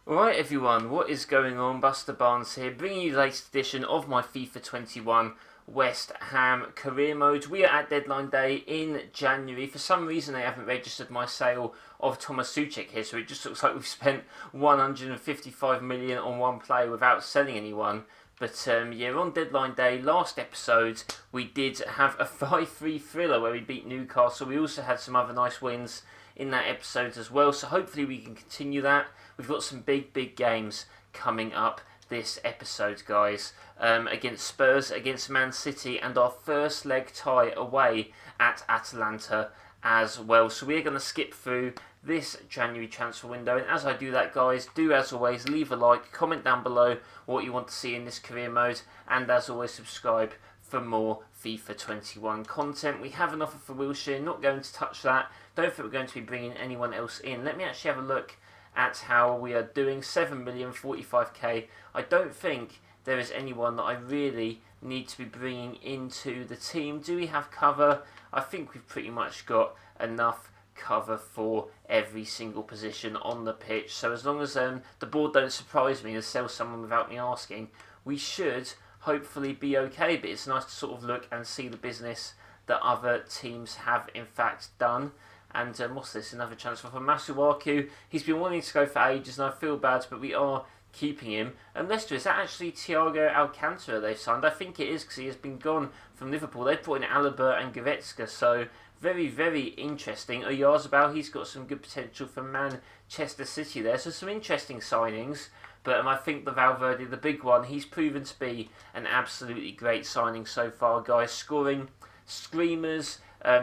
Alright everyone, what is going on? BusterBarnes here, bringing you the latest edition of my FIFA 21 West Ham career mode. We are at deadline day in January. For some reason they haven't registered my sale of Thomas Souček here, so it just looks like we've spent 155 million on one player without selling anyone. But yeah, on deadline day, last episode, we did have a 5-3 thriller where we beat Newcastle. We also had some other nice wins in that episode as well, so hopefully we can continue that. We've got some big games coming up this episode, guys, against Spurs, against Man City, and our first leg tie away at Atalanta as well. So we're going to skip through this January transfer window, and as I do that, guys, do as always leave a like, comment down below what you want to see in this career mode, and as always subscribe for more FIFA 21 content. We have an offer for Wilshere, not going to touch that. Don't think we're going to be bringing anyone else in. Let me actually have a look at how we are doing. 7,045,000. I don't think there is anyone that I really need to be bringing into the team. Do we have cover? I think we've pretty much got enough cover for every single position on the pitch. So as long as the board don't surprise me and sell someone without me asking, we should hopefully be okay. But it's nice to sort of look and see the business that other teams have in fact done. And what's this? Another transfer from Masuaku. He's been wanting to go for ages, and I feel bad, but we are keeping him. And Leicester, is that actually Thiago Alcantara they've signed? I think it is, because he has been gone from Liverpool. They've brought in Alaba and Goretzka, so very interesting. Oyarzabal, he's got some good potential for Manchester City there, so some interesting signings. But I think the Valverde, the big one, he's proven to be an absolutely great signing so far, guys. Scoring screamers,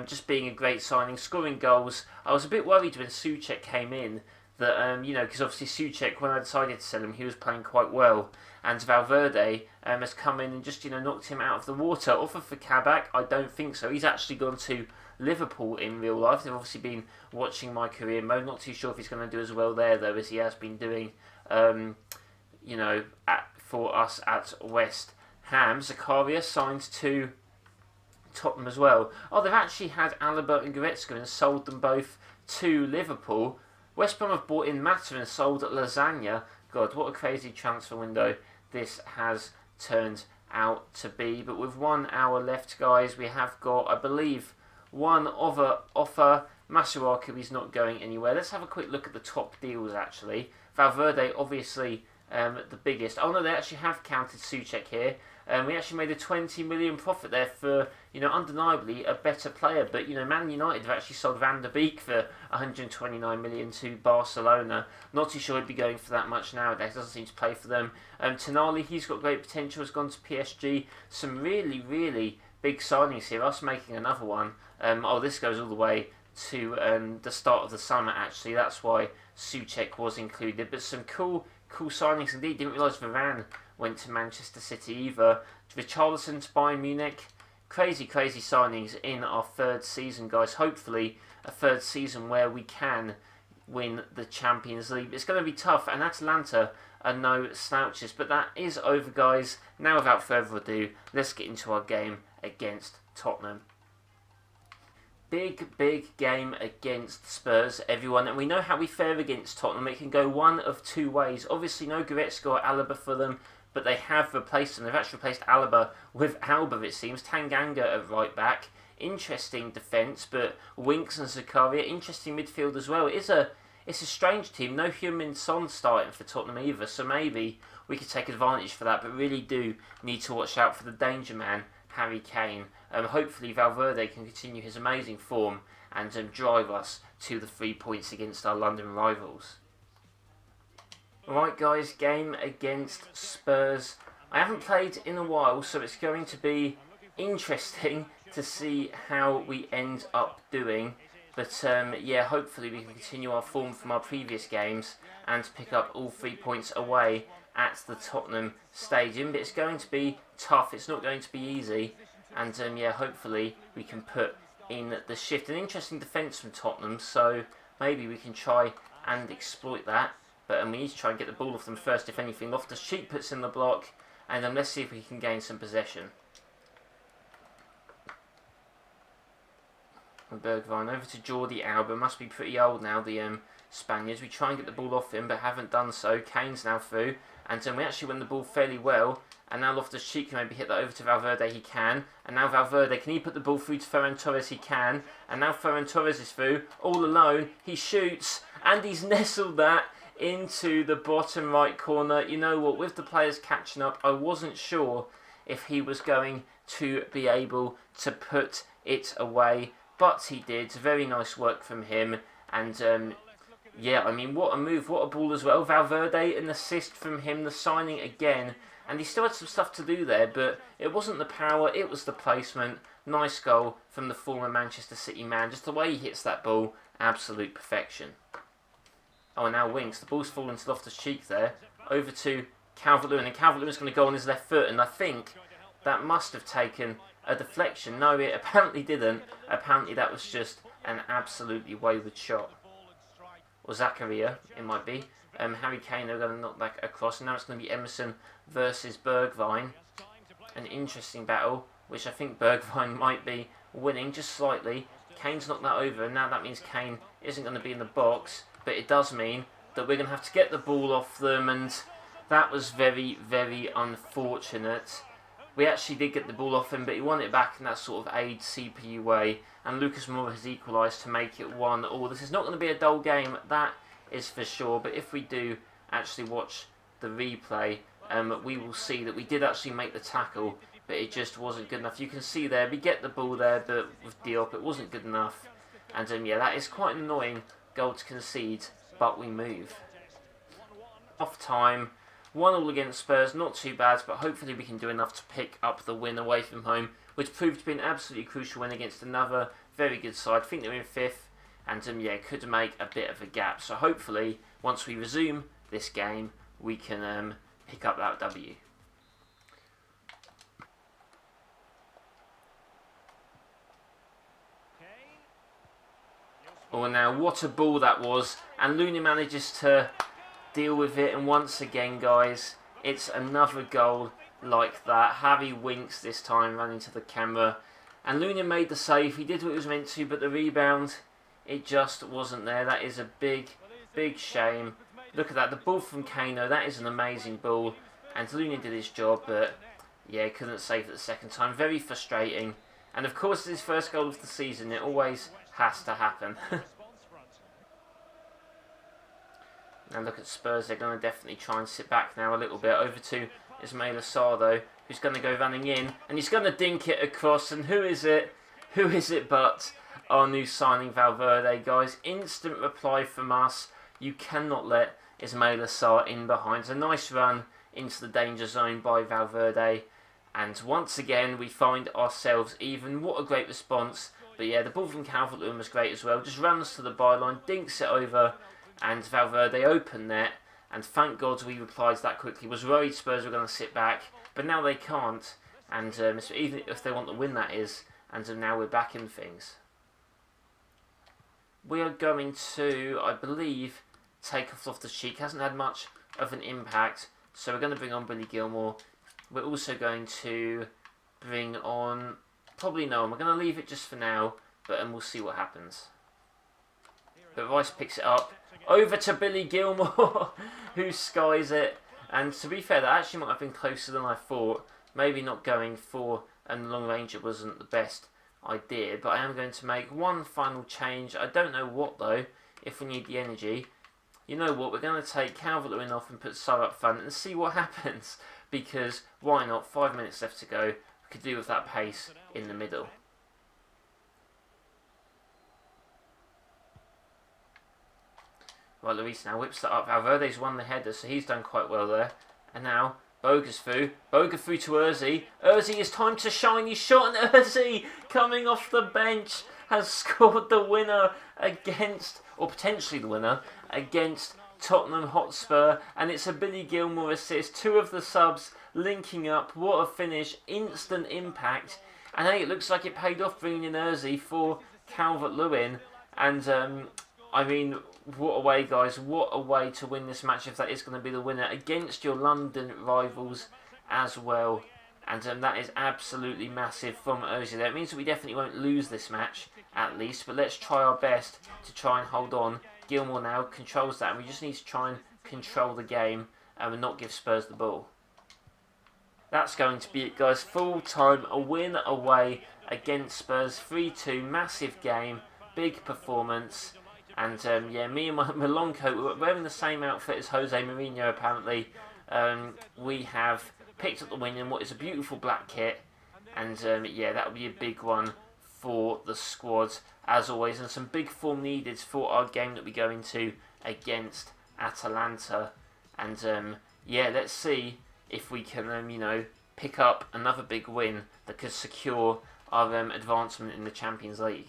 just being a great signing, scoring goals. I was a bit worried when Souček came in that, because obviously Souček, when I decided to sell him, he was playing quite well. And Valverde has come in and just, knocked him out of the water. Offer for Kabak? I don't think so. He's actually gone to Liverpool in real life. They've obviously been watching my career mode. Not too sure if he's going to do as well there, though, as he has been doing, for us at West Ham. Zakaria signed to Tottenham as well. Oh, they've actually had Alaba and Goretzka and sold them both to Liverpool. West Brom have bought in Mata and sold Lasagna. God, what a crazy transfer window this has turned out to be. But with 1 hour left, guys, we have got, I believe, one other offer. Masuaku is not going anywhere. Let's have a quick look at the top deals, actually. Valverde, obviously, the biggest. Oh, no, they actually have counted Souček here. We actually made a 20 million profit there for, undeniably a better player. But, Man United have actually sold Van der Beek for 129 million to Barcelona. Not too sure he'd be going for that much nowadays. Doesn't seem to play for them. Tonali, he's got great potential, has gone to PSG. Some really big signings here. Us making another one. This goes all the way to the start of the summer, actually. That's why Souček was included. But some cool signings indeed. Didn't realise Varane went to Manchester City either. Richarlison to Bayern Munich. Crazy signings in our third season, guys. Hopefully a third season where we can win the Champions League. It's going to be tough, and Atalanta are no slouches. But that is over, guys. Now, without further ado, let's get into our game against Tottenham. Big game against Spurs, everyone, and we know how we fare against Tottenham. It can go one of two ways. Obviously, no Goretzka or Alaba for them, but they have replaced them. They've actually replaced Alaba with Alba, it seems. Tanganga at right back. Interesting defence, but Winks and Zakaria, interesting midfield as well. It's a strange team. No Heung-min Son starting for Tottenham either, so maybe we could take advantage for that, but really do need to watch out for the danger man, Harry Kane. Hopefully Valverde can continue his amazing form and drive us to the 3 points against our London rivals. Alright guys, game against Spurs. I haven't played in a while, so it's going to be interesting to see how we end up doing. But yeah, hopefully we can continue our form from our previous games and pick up all 3 points away at the Tottenham Stadium. But it's going to be tough, it's not going to be easy. And yeah, hopefully we can put in the shift. An interesting defence from Tottenham, so maybe we can try and exploit that. But we need to try and get the ball off them first, if anything. Loftus-Cheek puts in the block, and let's see if we can gain some possession. Bergwijn over to Jordi Alba. Must be pretty old now, the Spaniards. We try and get the ball off him, but haven't done so. Kane's now through, and we actually win the ball fairly well. And now Loftus-Cheek can maybe hit that over to Valverde. He can. And now Valverde, can he put the ball through to Ferran Torres? He can. And now Ferran Torres is through, all alone. He shoots, and he's nestled that into the bottom right corner. You know what? With the players catching up, I wasn't sure if he was going to be able to put it away, but he did. Very nice work from him. And yeah, I mean, what a move, what a ball as well. Valverde, an assist from him, the signing again. And he still had some stuff to do there, but it wasn't the power, it was the placement. Nice goal from the former Manchester City man. Just the way he hits that ball, absolute perfection. Oh, and now Winks. The ball's fallen to Loftus-Cheek there. Over to Calvert-Lewin, and Calvert-Lewin's going to go on his left foot, and I think that must have taken a deflection. No, it apparently didn't. Apparently that was just an absolutely wayward shot. Or Zakaria, it might be. Harry Kane are going to knock that across, and now it's going to be Emerson versus Bergwijn. An interesting battle, which I think Bergwijn might be winning just slightly. Kane's knocked that over, and now that means Kane isn't going to be in the box, but it does mean that we're going to have to get the ball off them, and that was very, very unfortunate. We actually did get the ball off him, but he won it back in that sort of aid CPU way, and Lucas Moura has equalised to make it 1-1. This is not going to be a dull game, that is for sure, but if we do actually watch the replay, we will see that we did actually make the tackle, but it just wasn't good enough. You can see there, we get the ball there, but with Diop it wasn't good enough, and yeah, that is quite an annoying goal to concede, but we move. Off time, 1-1 against Spurs, not too bad, but hopefully we can do enough to pick up the win away from home, which proved to be an absolutely crucial win against another very good side. I think they're in 5th, and yeah, could make a bit of a gap. So hopefully, once we resume this game, we can pick up that W. Oh, now what a ball that was, and Luna manages to deal with it, and once again, guys, it's another goal like that. Harry Winks this time, running to the camera, and Luna made the save. He did what he was meant to, but the rebound, it just wasn't there. That is a big, big shame. Look at that, the ball from Kano, that is an amazing ball, and Luna did his job, but yeah, couldn't save it the second time. Very frustrating, and of course, it's his first goal of the season. It always has to happen. Now look at Spurs, they're going to definitely try and sit back now a little bit. Over to Ismail Assar though, who's going to go running in, and he's going to dink it across, and who is it? Who is it but our new signing Valverde, guys? Instant reply from us. You cannot let Ismail Assar in behind. It's a nice run into the danger zone by Valverde, and once again we find ourselves even. What a great response. But yeah, the ball from Calvert-Lewin was great as well. Just runs to the byline, dinks it over, and Valverde open net, and thank God we replied that quickly. Was worried Spurs were going to sit back, but now they can't, and even if they want to win, that is, and now we're back in things. We are going to, I believe, take off Loftus-Cheek. Hasn't had much of an impact, so we're going to bring on Billy Gilmour. We're also going to bring on, probably no one. We're going to leave it just for now, but we'll see what happens. But Rice picks it up. Over to Billy Gilmour, who skies it. And to be fair, that actually might have been closer than I thought. Maybe not going for a long range, it wasn't the best idea. But I am going to make one final change. I don't know what though, if we need the energy. You know what, we're going to take Calvert-Lewin off and put Sarr up front and see what happens. Because why not, 5 minutes left to go. We could do with that pace in the middle. Right, Luis now whips that up. Valverde's won the header, so he's done quite well there. And now, Boga's through. Boga through to Ozzy. Ozzy, it's time to shine. He's shot, and Ozzy, coming off the bench, has scored the winner against, or potentially the winner, against Tottenham Hotspur. And it's a Billy Gilmour assist. Two of the subs linking up. What a finish. Instant impact. And hey, it looks like it paid off bringing in Ozzy for Calvert-Lewin. And, I mean, what a way, guys. What a way to win this match if that is going to be the winner against your London rivals as well. And that is absolutely massive from Ozzy there. It means that we definitely won't lose this match, at least. But let's try our best to try and hold on Gilmore now controls that, and we just need to try and control the game and not give Spurs the ball. That's going to be it, guys. Full time, a win away against Spurs, 3-2, massive game, big performance. And yeah, me and my long coat, we're wearing the same outfit as Jose Mourinho apparently. We have picked up the win in what is a beautiful black kit. And yeah, that will be a big one for the squad, as always. And some big form needed for our game that we go into against Atalanta. And yeah, let's see if we can, you know, pick up another big win that could secure our advancement in the Champions League.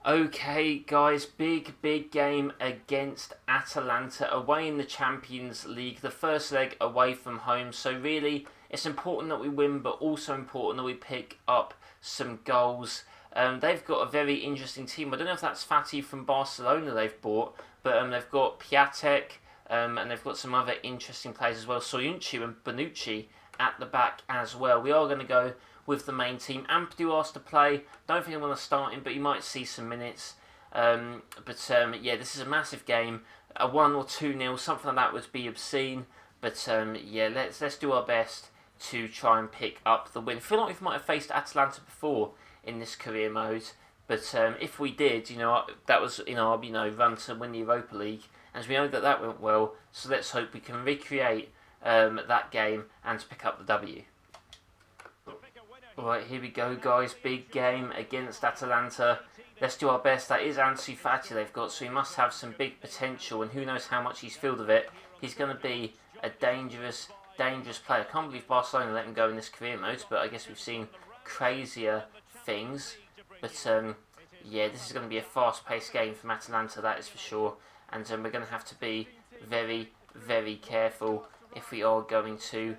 Okay, guys, big game against Atalanta away in the Champions League. The first leg away from home. So really, it's important that we win, but also important that we pick up some goals. They've got a very interesting team. I don't know if that's Fati from Barcelona they've bought, but they've got Piatek, and they've got some other interesting players as well. Soyuncu and Bonucci at the back as well. We are going to go with the main team. Ampadu asked to play. Don't think I'm going to start him, but you might see some minutes. Yeah, this is a massive game. A 1 or 2-0, something like that would be obscene. But yeah, let's do our best to try and pick up the win. I feel like we might have faced Atalanta before in this career mode. But if we did, you know, that was in our run to win the Europa League. And we know that went well. So let's hope we can recreate that game and to pick up the W. Right, here we go, guys. Big game against Atalanta. Let's do our best. That is Ansu Fati they've got, so he must have some big potential, and who knows how much he's filled of it. He's going to be a dangerous player. I can't believe Barcelona let him go in this career mode, but I guess we've seen crazier things. But yeah, this is going to be a fast-paced game from Atalanta, that is for sure. And we're going to have to be very careful if we are going to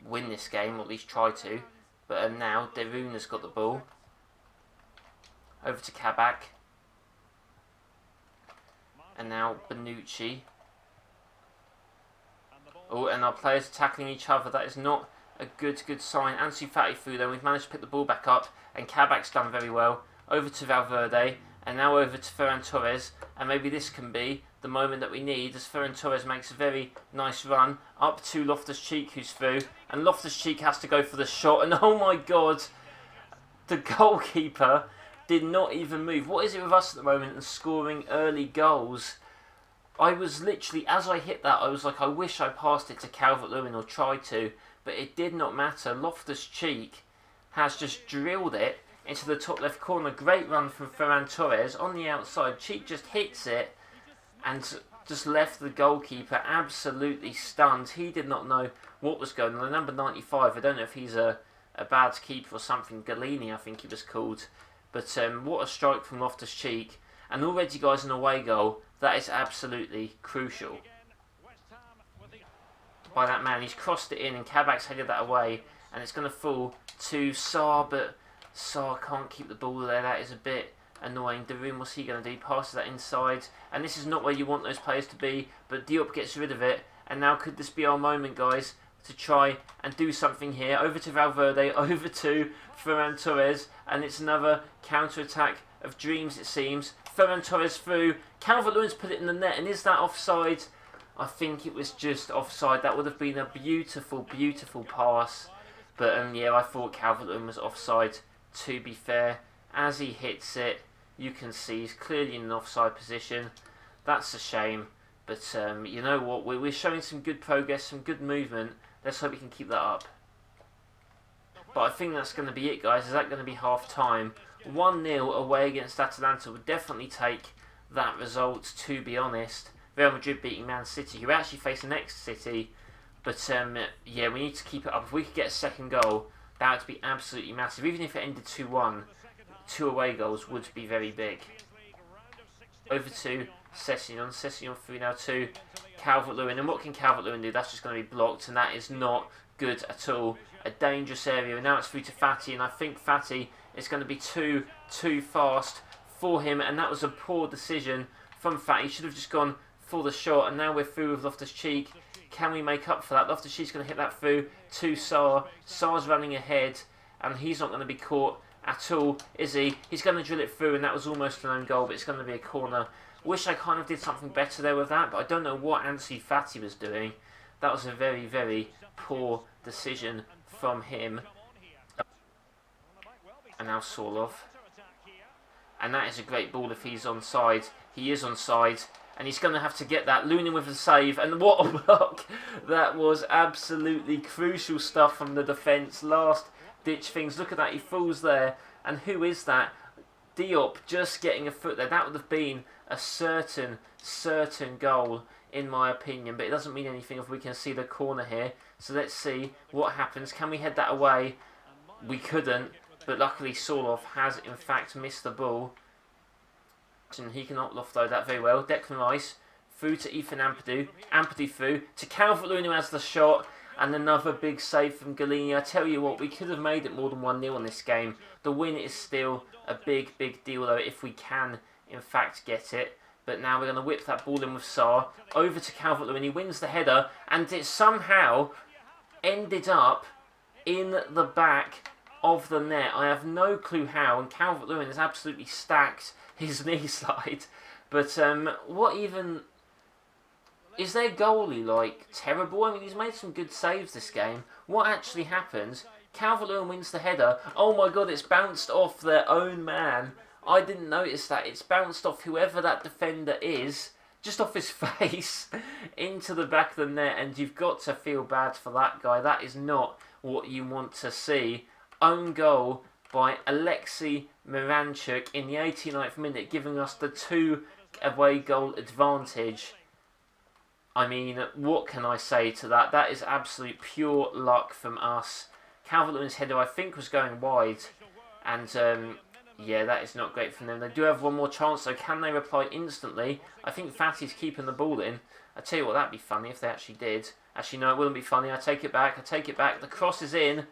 win this game, or at least try to. But now, Deruna's got the ball. Over to Kabak. And now, Bonucci. Oh, and our players are tackling each other. That is not a good sign. Ansu Fati through there. We've managed to pick the ball back up. And Kabak's done very well. Over to Valverde. And now over to Ferran Torres. And maybe this can be the moment that we need, as Ferran Torres makes a very nice run up to Loftus-Cheek, who's through, and Loftus-Cheek has to go for the shot, and oh my god, the goalkeeper did not even move. What is it with us at the moment and scoring early goals? I was literally, as I hit that, I was like, I wish I passed it to Calvert-Lewin or tried to, but it did not matter. Loftus-Cheek has just drilled it into the top left corner. Great run from Ferran Torres on the outside. Cheek just hits it and just left the goalkeeper absolutely stunned. He did not know what was going on. The number 95, I don't know if he's a bad keeper or something. Galini, I think he was called. But what a strike from Loftus-Cheek. And already, guys, an away goal. That is absolutely crucial. By that man, he's crossed it in and Kabak's headed that away. And it's going to fall to Sarr, but Sarr can't keep the ball there. That is a bit annoying. Darun, what's he going to do? Passes that inside, and this is not where you want those players to be, but Diop gets rid of it, and now could this be our moment, guys, to try and do something here? Over to Valverde, over to Ferran Torres, and it's another counter-attack of dreams, it seems. Ferran Torres through, Calvert-Lewin's put it in the net, and is that offside? I think it was just offside. That would have been a beautiful pass, but yeah, I thought Calvert-Lewin was offside, to be fair. As he hits it, you can see he's clearly in an offside position. That's a shame. But you know what? We're showing some good progress, some good movement. Let's hope we can keep that up. But I think that's going to be it, guys. Is that going to be half-time? 1-0 away against Atalanta would definitely take that result, to be honest. Real Madrid beating Man City, who actually face the next City. But yeah, we need to keep it up. If we could get a second goal, that would be absolutely massive. Even if it ended 2-1. 2 away goals would be very big. Over to Sessegnon. Sessegnon through now to Calvert-Lewin. And what can Calvert-Lewin do? That's just going to be blocked, and that is not good at all. A dangerous area. And now it's through to Fati, and I think Fati is going to be too fast for him, and that was a poor decision from Fati. He should have just gone for the shot, and now we're through with Loftus-Cheek. Can we make up for that? Loftus-Cheek's going to hit that through to Sarr. Sarr's running ahead, and he's not going to be caught. at all, is he? He's going to drill it through, and that was almost an own goal, but it's going to be a corner. Wish I kind of did something better there with that, but I don't know what Ansu Fati was doing. That was a very, very poor decision from him. And now Sorlov. And that is a great ball if he's onside. He is onside. And he's going to have to get that. Lunin with a save. And what a block. That was absolutely crucial stuff from the defence. Last ditch things. Look at that. He falls there. And who is that? Diop just getting a foot there. That would have been a certain goal in my opinion. But it doesn't mean anything if we can see the corner here. So let's see what happens. Can we head that away? We couldn't. But luckily Sorlov has in fact missed the ball. And he cannot offload that very well. Declan Rice through to Ethan Ampadu. Ampadu through to Calvert-Lewin who has the shot. And another big save from Galini. I tell you what, we could have made it more than 1-0 in this game. The win is still a big deal though if we can in fact get it. But now we're going to whip that ball in with Sarr. Over to Calvert-Lewin. He wins the header. And it somehow ended up in the back of the net. I have no clue how. And Calvert-Lewin has absolutely stacked his knee slide. But what even... Is their goalie, like, terrible? I mean, he's made some good saves this game. What actually happens? Calvert-Lewin wins the header. Oh my god, it's bounced off their own man. I didn't notice that. It's bounced off whoever that defender is, just off his face, into the back of the net. And you've got to feel bad for that guy. That is not what you want to see. Own goal by Alexei Miranchuk in the 89th minute, giving us the 2 away goal advantage. I mean, what can I say to that? That is absolute pure luck from us. Calvert-Lewin's header, I think, was going wide. And, yeah, that is not great from them. They do have one more chance, so can they reply instantly? I think Fati's keeping the ball in. I tell you what, that'd be funny if they actually did. Actually, no, it wouldn't be funny. I take it back. The cross is in.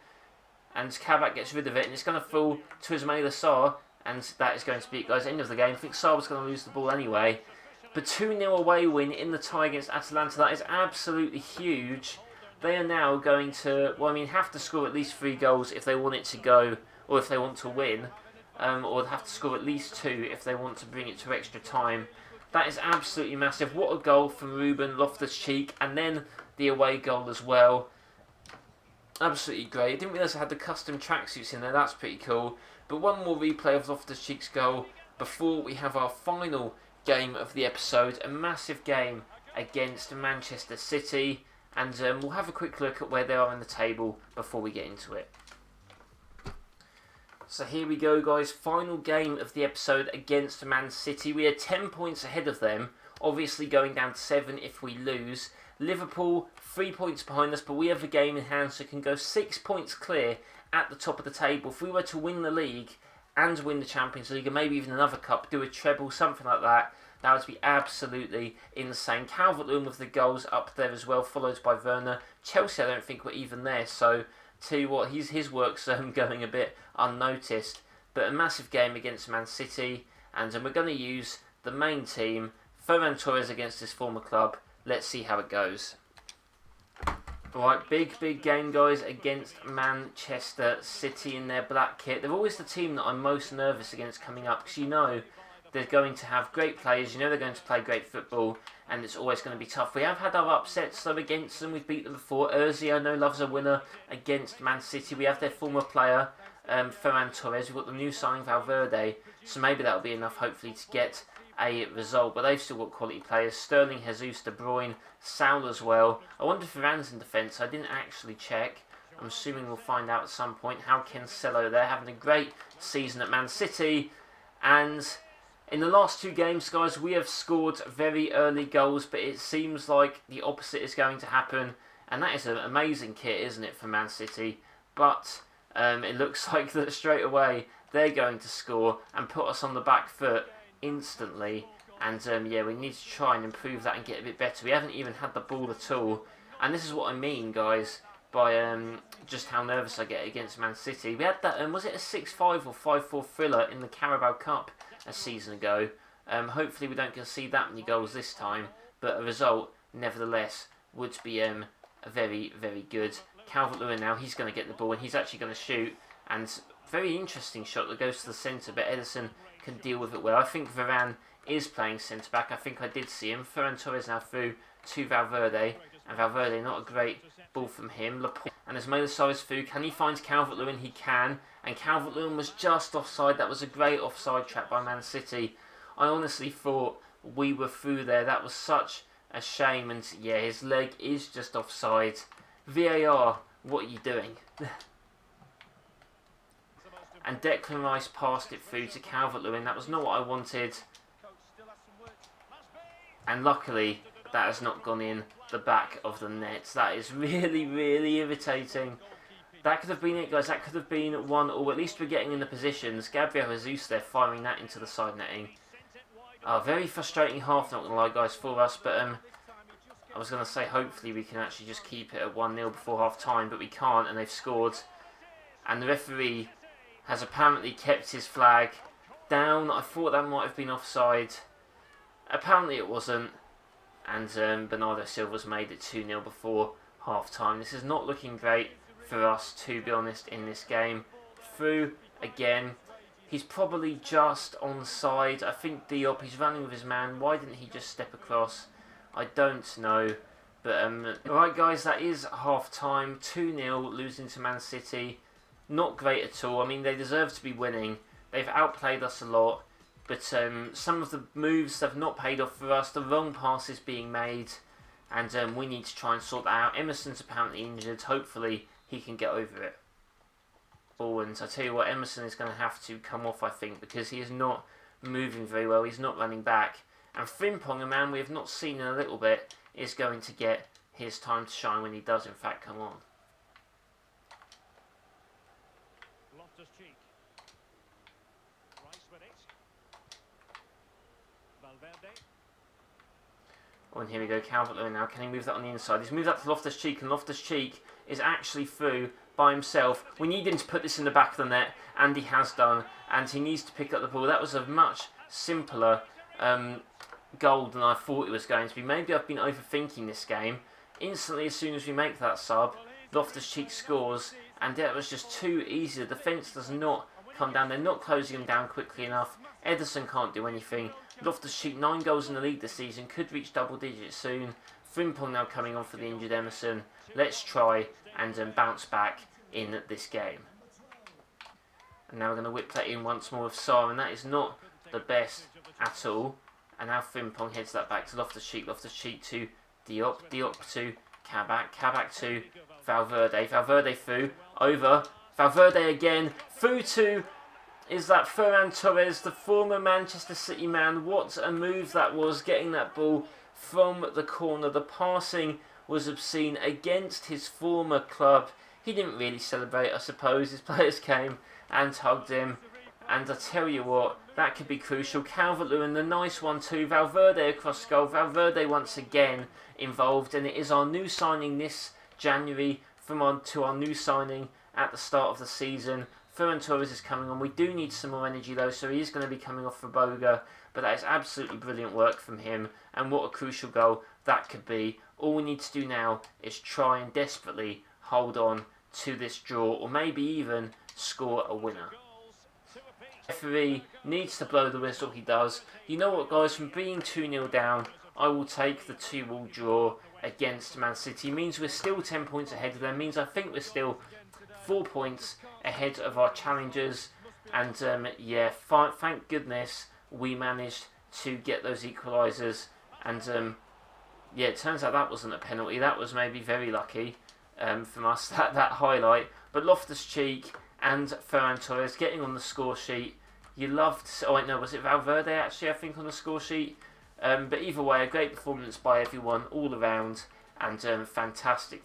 And Kabak gets rid of it. And it's going to fall to Ismaila Sarr. And that is going to be it, guys. End of the game. I think Sarr was going to lose the ball anyway. But 2-0 away win in the tie against Atalanta. That is absolutely huge. They are now going to, well, I mean, have to score at least 3 goals if they want it to go, or if they want to win. Or have to score at least 2 if they want to bring it to extra time. That is absolutely massive. What a goal from Ruben Loftus-Cheek. And then the away goal as well. Absolutely great. I didn't realise I had the custom tracksuits in there. That's pretty cool. But one more replay of Loftus-Cheek's goal before we have our final game of the episode. A massive game against Manchester City. And we'll have a quick look at where they are in the table before we get into it. So here we go, guys. Final game of the episode against Man City. We are 10 points ahead of them. Obviously going down to 7 if we lose. Liverpool 3 points behind us, but we have a game in hand, so can go 6 points clear at the top of the table. If we were to win the league and win the Champions League, and maybe even another cup, do a treble, something like that, that would be absolutely insane. Calvert-Lewin with the goals up there as well, followed by Werner. Chelsea, I don't think were even there, so tell you what, his work's going a bit unnoticed. But a massive game against Man City, and we're going to use the main team. Ferran Torres against his former club. Let's see how it goes. Right, big game, guys, against Manchester City in their black kit. They're always the team that I'm most nervous against coming up, because you know they're going to have great players, you know they're going to play great football, and it's always going to be tough. We have had our upsets, though, against them. We've beat them before. Ozil, I know, loves a winner against Man City. We have their former player, Ferran Torres. We've got the new signing, Valverde, so maybe that'll be enough, hopefully, to get a result. But they've still got quality players. Sterling, Jesus, De Bruyne, Saul as well. I wonder if Varane's in defence. I didn't actually check. I'm assuming we'll find out at some point. How Cancelo there, having a great season at Man City. And in the last 2 games, guys, we have scored very early goals, but it seems like the opposite is going to happen. And that is an amazing kit, isn't it, for Man City? But it looks like that straight away they're going to score and put us on the back foot instantly. And yeah, we need to try and improve that and get a bit better. We haven't even had the ball at all. And this is what I mean, guys, by just how nervous I get against Man City. We had that, was it a 6-5 or 5-4 thriller in the Carabao Cup a season ago. Hopefully we don't get to see that many goals this time, but a result, nevertheless, would be very good. Calvert-Lewin now, he's going to get the ball, and he's actually going to shoot, and very interesting shot that goes to the centre, but Ederson can deal with it well. I think Varane is playing centre back. I think I did see him. Ferran Torres now through to Valverde, and Valverde, not a great ball from him. Laporte, and as Milo is through, can he find Calvert-Lewin? He can, and Calvert-Lewin was just offside. That was a great offside trap by Man City. I honestly thought we were through there. That was such a shame, and yeah, his leg is just offside. VAR, what are you doing? And Declan Rice passed it through to Calvert-Lewin. That was not what I wanted. And luckily, that has not gone in the back of the net. That is really, really irritating. That could have been it, guys. That could have been 1-1. At least we're getting in the positions. Gabriel Jesus there firing that into the side netting. Very frustrating half, not going to lie, guys, for us. But I was going to say, hopefully we can actually just keep it at 1-0 before half-time. But we can't, and they've scored. And the referee has apparently kept his flag down. I thought that might have been offside. Apparently it wasn't. And Bernardo Silva's made it 2-0 before half-time. This is not looking great for us, to be honest, in this game. Through again. He's probably just onside. I think Diop, he's running with his man. Why didn't he just step across? I don't know. But, alright guys, that is half-time. 2-0, losing to Man City. Not great at all. I mean, they deserve to be winning. They've outplayed us a lot. But some of the moves have not paid off for us. The wrong passes being made. And we need to try and sort that out. Emerson's apparently injured. Hopefully he can get over it. And I tell you what, Emerson is going to have to come off, I think, because he is not moving very well. He's not running back. And Frimpong, a man we have not seen in a little bit, is going to get his time to shine when he does, in fact, come on. Oh, and here we go, Calvert-Lewin now. Can he move that on the inside? He's moved that to Loftus-Cheek, and Loftus-Cheek is actually through by himself. We need him to put this in the back of the net, and he has done. And he needs to pick up the ball. That was a much simpler goal than I thought it was going to be. Maybe I've been overthinking this game. Instantly, as soon as we make that sub, Loftus-Cheek scores, and that was just too easy. The defence does not come down. They're not closing him down quickly enough. Ederson can't do anything. Loftus-Cheek, 9 goals in the league this season, could reach double digits soon. Frimpong now coming on for the injured Emerson. Let's try and bounce back in this game. And now we're going to whip that in once more with Sarr, and that is not the best at all. And now Frimpong heads that back to Loftus-Cheek. Loftus-Cheek to Diop. Diop to Kabak. Kabak to Valverde. Valverde through. Over. Valverde again. Through to... Is that Ferran Torres, the former Manchester City man? What a move that was, getting that ball from the corner. The passing was obscene against his former club. He didn't really celebrate, I suppose. His players came and hugged him. And I tell you what, that could be crucial. Calvert-Lewin, the nice one too. Valverde across goal. Valverde once again involved. And it is our new signing this January to our new signing at the start of the season. Ferran Torres is coming on. We do need some more energy though, so he is going to be coming off for Boga. But that is absolutely brilliant work from him. And what a crucial goal that could be. All we need to do now is try and desperately hold on to this draw, or maybe even score a winner. The referee needs to blow the whistle. He does. You know what, guys? From being 2-0 down, I will take the 2-2 draw against Man City. It means we're still 10 points ahead of them. It means I think we're still 4 points ahead of our challengers. And yeah, thank goodness we managed to get those equalisers. And yeah, it turns out that wasn't a penalty. That was maybe very lucky from us, that highlight. But Loftus-Cheek and Ferran Torres getting on the score sheet. You loved... Oh, wait, no, was it Valverde actually, I think, on the score sheet? But either way, a great performance by everyone all around. And fantastic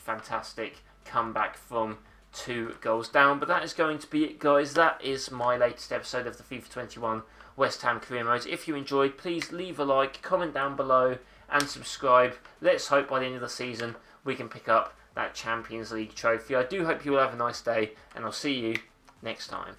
comeback from 2 goals down. But that is going to be it, guys. That is my latest episode of the FIFA 21 West Ham Career Mode. If you enjoyed, please leave a like, comment down below, and subscribe. Let's hope by the end of the season we can pick up that Champions League trophy. I do hope you will have a nice day, and I'll see you next time.